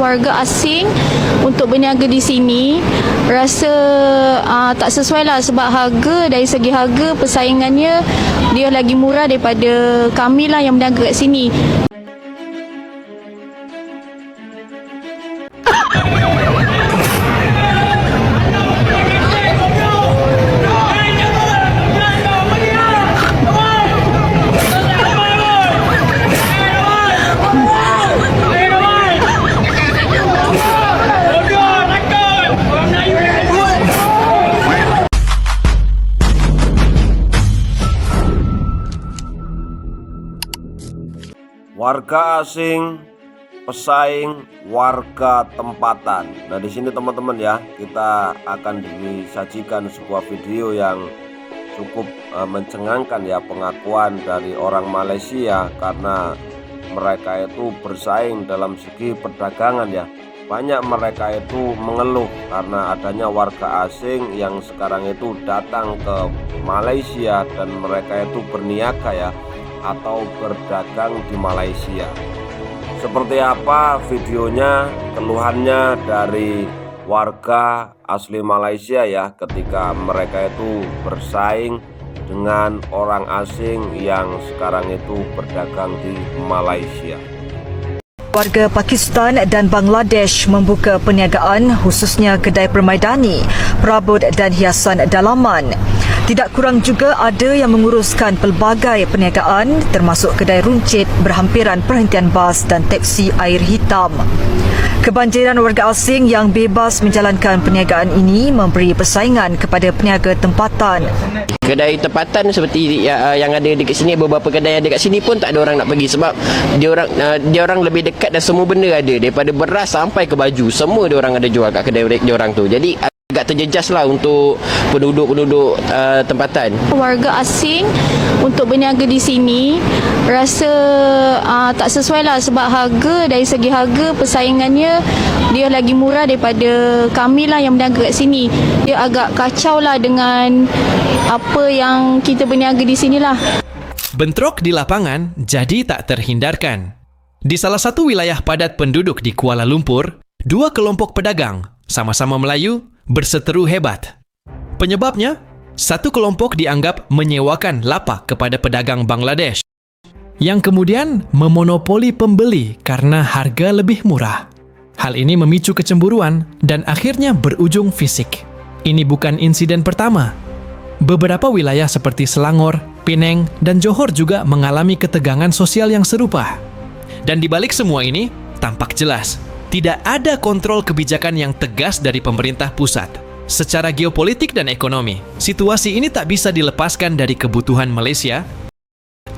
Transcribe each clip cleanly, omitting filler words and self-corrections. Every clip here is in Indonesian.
warga asing untuk berniaga di sini. Rasa tak sesuai lah sebab dari segi harga persaingannya dia lagi murah daripada kami lah yang berniaga kat sini. Warga asing pesaing warga tempatan. Nah, di sini teman-teman ya, kita akan disajikan sebuah video yang cukup mencengangkan ya, pengakuan dari orang Malaysia karena mereka itu bersaing dalam segi perdagangan ya. Banyak mereka itu mengeluh karena adanya warga asing yang sekarang itu datang ke Malaysia dan mereka itu berniaga ya, atau berdagang di Malaysia. Seperti apa videonya, keluhannya dari warga asli Malaysia ya, ketika mereka itu bersaing dengan orang asing yang sekarang itu berdagang di Malaysia. Warga Pakistan dan Bangladesh membuka perniagaan khususnya kedai permaidani, perabot dan hiasan dalaman. Tidak kurang juga ada yang menguruskan pelbagai perniagaan termasuk kedai runcit berhampiran perhentian bas dan teksi air hitam. Kebanjiran warga asing yang bebas menjalankan perniagaan ini memberi persaingan kepada peniaga tempatan. Kedai tempatan seperti yang ada dekat sini, beberapa kedai yang dekat sini pun tak ada orang nak pergi sebab dia orang lebih dekat dan semua benda ada, daripada beras sampai ke baju semua dia orang ada jual kat kedai dia orang tu. Jadi agak terjejas lah untuk penduduk tempatan. Warga asing untuk berniaga di sini rasa tak sesuai lah sebab dari segi harga persaingannya dia lagi murah daripada kami lah yang berniaga kat sini. Dia agak kacau lah dengan apa yang kita berniaga di sini lah. Bentrok di lapangan jadi tak terhindarkan. Di salah satu wilayah padat penduduk di Kuala Lumpur, dua kelompok pedagang sama-sama Melayu berseteru hebat. Penyebabnya, satu kelompok dianggap menyewakan lapak kepada pedagang Bangladesh yang kemudian memonopoli pembeli karena harga lebih murah. Hal ini memicu kecemburuan dan akhirnya berujung fisik. Ini bukan insiden pertama. Beberapa wilayah seperti Selangor, Penang, dan Johor juga mengalami ketegangan sosial yang serupa. Dan di balik semua ini, tampak jelas tidak ada kontrol kebijakan yang tegas dari pemerintah pusat. Secara geopolitik dan ekonomi, situasi ini tak bisa dilepaskan dari kebutuhan Malaysia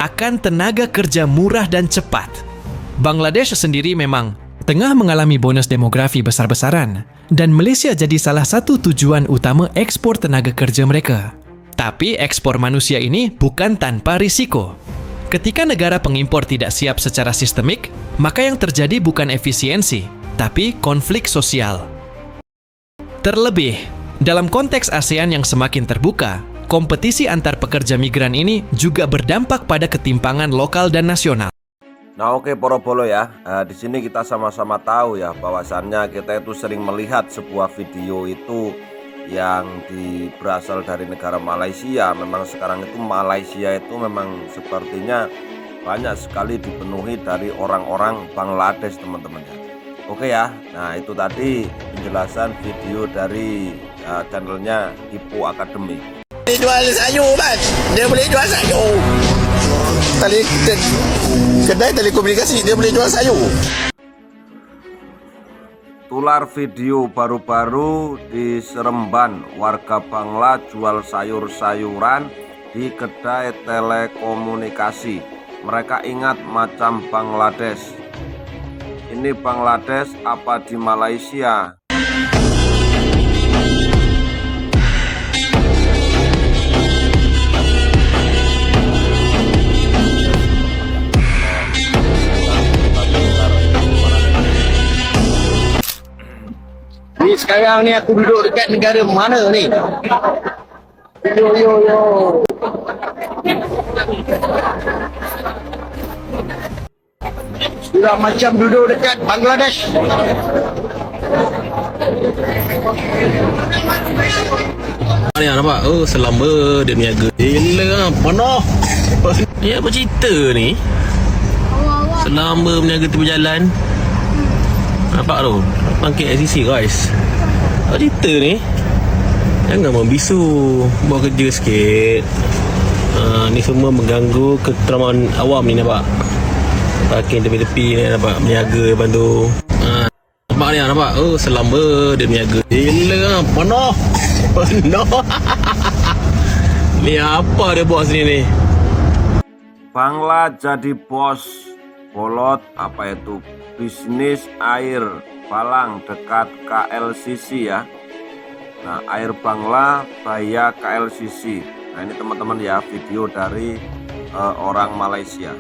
akan tenaga kerja murah dan cepat. Bangladesh sendiri memang tengah mengalami bonus demografi besar-besaran, dan Malaysia jadi salah satu tujuan utama ekspor tenaga kerja mereka. Tapi ekspor manusia ini bukan tanpa risiko. Ketika negara pengimpor tidak siap secara sistemik, maka yang terjadi bukan efisiensi, tapi konflik sosial. Terlebih, dalam konteks ASEAN yang semakin terbuka, kompetisi antar pekerja migran ini juga berdampak pada ketimpangan lokal dan nasional. Nah oke Porobolo ya, di sini kita sama-sama tahu ya bahwasannya kita itu sering melihat sebuah video itu yang berasal dari negara Malaysia. Memang sekarang itu Malaysia itu memang sepertinya banyak sekali dipenuhi dari orang-orang Bangladesh teman-teman ya. Oke ya, nah itu tadi penjelasan video dari channelnya Ipo Academy. Dia jual sayur kan, dia boleh jual sayur. Kedai telekomunikasi dia boleh jual sayur. Tular video baru-baru di Seremban, warga Bangla jual sayur-sayuran di kedai telekomunikasi. Mereka ingat macam Bangladesh. Ini Bangladesh apa di Malaysia? Ni sekarang ni aku duduk dekat negara mana ni? Yo. Sudah macam duduk dekat Bangladesh. Ni nampak? Oh, selamba dia niaga. Gila, penuh. Ni apa cerita ni? Selamba berniaga tepi jalan. Nampak tu? Bangkit LCC guys. Apa cerita ni? Jangan membisu. Buat kerja sikit. Ni semua mengganggu keteraman awam ni, nampak? Parking tepi-tepi ni, nampak? Berniaga depan tu. Nampak ni, nampak? Oh, selamba dia berniaga. Gila, penuh. Penuh. Ni apa dia buat sini ni? Bangla jadi bos bolot apa itu bisnis air Balang dekat KLCC ya. Nah, air Bangla via KLCC. Nah, ini teman-teman ya, video dari orang Malaysia.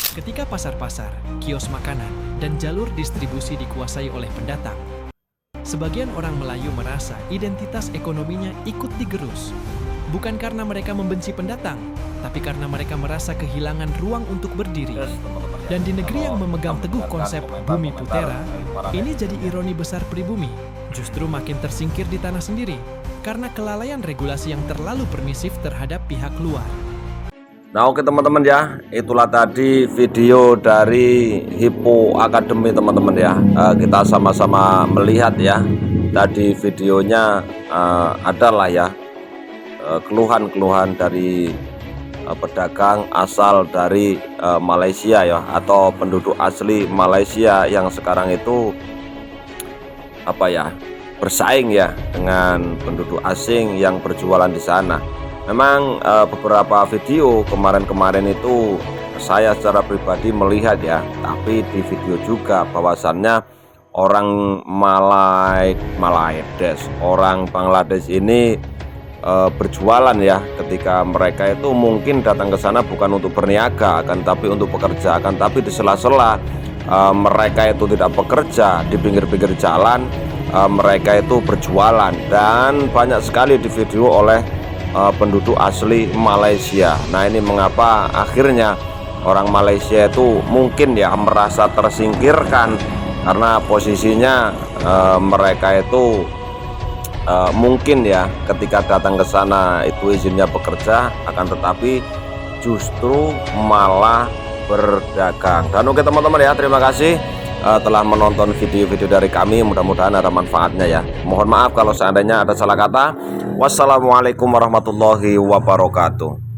Ketika pasar-pasar, kios makanan, dan jalur distribusi dikuasai oleh pendatang, sebagian orang Melayu merasa identitas ekonominya ikut digerus. Bukan karena mereka membenci pendatang, tapi karena mereka merasa kehilangan ruang untuk berdiri. Dan di negeri yang memegang teguh konsep Bumi Putera, ini jadi ironi besar pribumi, justru makin tersingkir di tanah sendiri, karena kelalaian regulasi yang terlalu permisif terhadap pihak luar. Nah, oke teman-teman ya, itulah tadi video dari Hippo Academy teman-teman ya. Kita sama-sama melihat ya, tadi videonya adalah ya keluhan-keluhan dari pedagang asal dari Malaysia ya, atau penduduk asli Malaysia yang sekarang itu apa ya, bersaing ya dengan penduduk asing yang berjualan di sana. Memang beberapa video kemarin-kemarin itu saya secara pribadi melihat ya, tapi di video juga bahwasannya orang orang Bangladesh ini berjualan ya, ketika mereka itu mungkin datang ke sana bukan untuk berniaga, akan tapi untuk bekerja, akan tapi di sela-sela mereka itu tidak bekerja di pinggir-pinggir jalan, mereka itu berjualan, dan banyak sekali di video oleh penduduk asli Malaysia. Nah, ini mengapa akhirnya orang Malaysia itu mungkin ya merasa tersingkirkan, karena posisinya mereka itu mungkin ya ketika datang ke sana itu izinnya bekerja, akan tetapi justru malah berdagang. Dan oke teman-teman ya, terima kasih telah menonton video-video dari kami, mudah-mudahan ada manfaatnya ya. Mohon maaf kalau seandainya ada salah kata. Wassalamualaikum warahmatullahi wabarakatuh.